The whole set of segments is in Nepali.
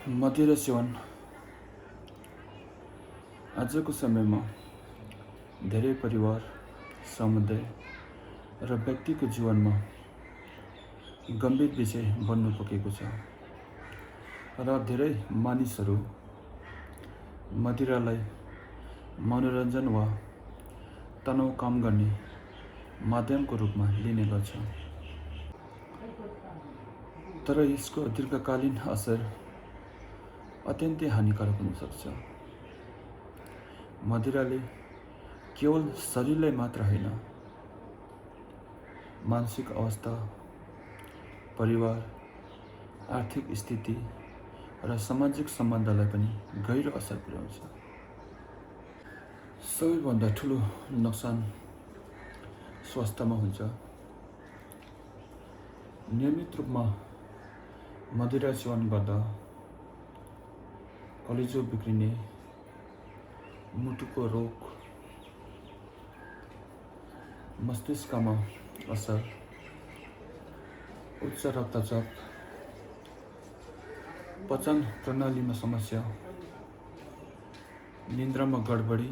मदिरा सेवन आजको समयमा धेरै परिवार, समुदाय र व्यक्तिको जीवनमा गम्भीर विषय बन्न पुगेको छ र धेरै मानिसहरू मदिरालाई मनोरञ्जन वा तनाव कम गर्ने माध्यमको रूपमा लिने गर्छ। तर यसको दीर्घकालीन असर अत्यन्तै हानिकारक हुन सक्छ। मदिराले केवल शरीरलाई मात्र होइन, मानसिक अवस्था, परिवार, आर्थिक स्थिति र सामाजिक सम्बन्धलाई पनि गहिरो असर पुर्याउँछ। सबैभन्दा ठुलो नोक्सान स्वास्थ्यमा हुन्छ। नियमित रूपमा मदिरा सेवन गर्दा कलेजो बिग्रिने, मुटुको रोग, मस्तिष्कमा असर, उच्च रक्तचाप, पचन प्रणालीमा समस्या, निन्द्रामा गडबडी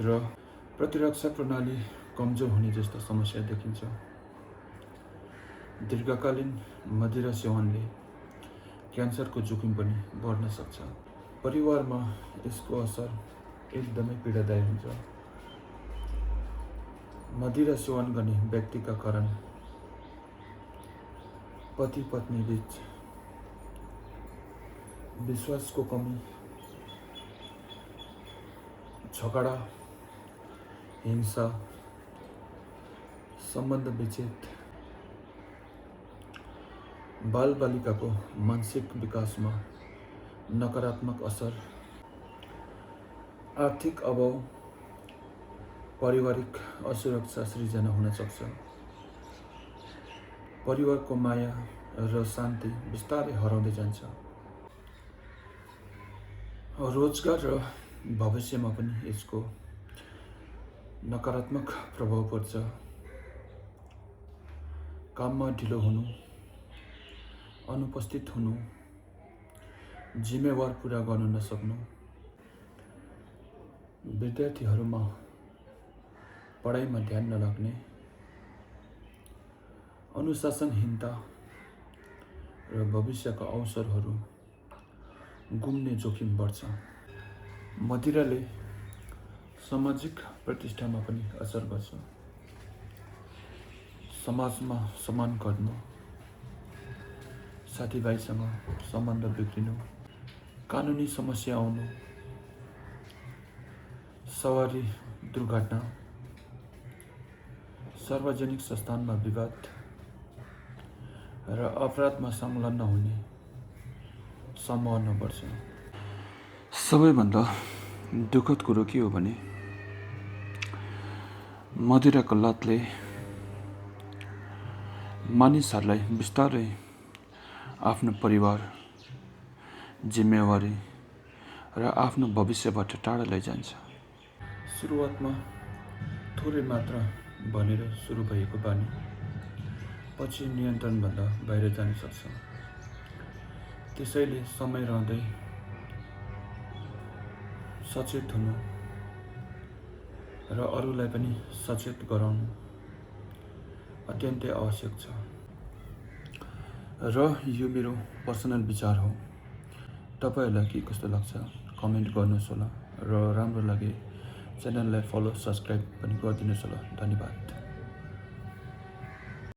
र प्रतिरक्षा प्रणाली कमजोर हुने जस्ता समस्या देखिन्छ। दीर्घकालीन मदिरा सेवनले क्यान्सरको जोखिम पनि बढ्न सक्छ। परिवारमा यसको असर एकदमै पीडादायी हुन्छ। मदिरा सेवन गर्ने व्यक्तिका कारण पति पत्नी बीच विश्वासको कमी, झगडा, हिंसा, सम्बन्ध विच्छेद, बालबालिकाको मानसिक विकासमा नकारात्मक असर, आर्थिक अभाव, पारिवारिक असुरक्षा सृजना हुन सक्छ। परिवारको माया र शान्ति बिस्तारै हराउँदै जान्छ। रोजगार र भविष्यमा पनि यसको नकारात्मक प्रभाव पर्छ। काममा ढिलो हुनु, अनुपस्थित हुनु, जिम्मेवार पुरा गर्न नसक्नु, विद्यार्थीहरूमा पढाइमा ध्यान नलाग्ने, अनुशासनहीनता र भविष्यका अवसरहरू गुम्ने जोखिम बढ्छ। मदिराले सामाजिक प्रतिष्ठामा पनि असर गर्छ। समाजमा सम्मान घट्नु, साथीभाइसँग सम्बन्ध बिग्रिनु, कानुनी समस्या आउनु, सवारी दुर्घटना, सार्वजनिक स्थानमा विवाद र अपराधमा संलग्न हुने सम्भावना बढ्छ। सबैभन्दा दुःखद कुरो के हो भने मदिराको लतले मानिसहरूलाई बिस्तारै आफ्नो परिवार, जिम्मेवारी र आफ्नो भविष्यबाट टाढा लैजान्छ। सुरुवातमा थोरै मात्रा भनेर सुरु भएको बानी पछि नियन्त्रणभन्दा बाहिर जान सक्छ। त्यसैले समय रहँदै सचेत हुनु र अरूलाई पनि सचेत गराउनु अत्यन्तै आवश्यक छ। र यो मेरो पर्सनल विचार हो। तपाईहरूलाई के कस्तो लाग्छ कमेन्ट गर्नुहोस् होला र राम्रो लागे च्यानललाई फलो, सब्सक्राइब पनि गरिदिनुहोस् होला। धन्यवाद।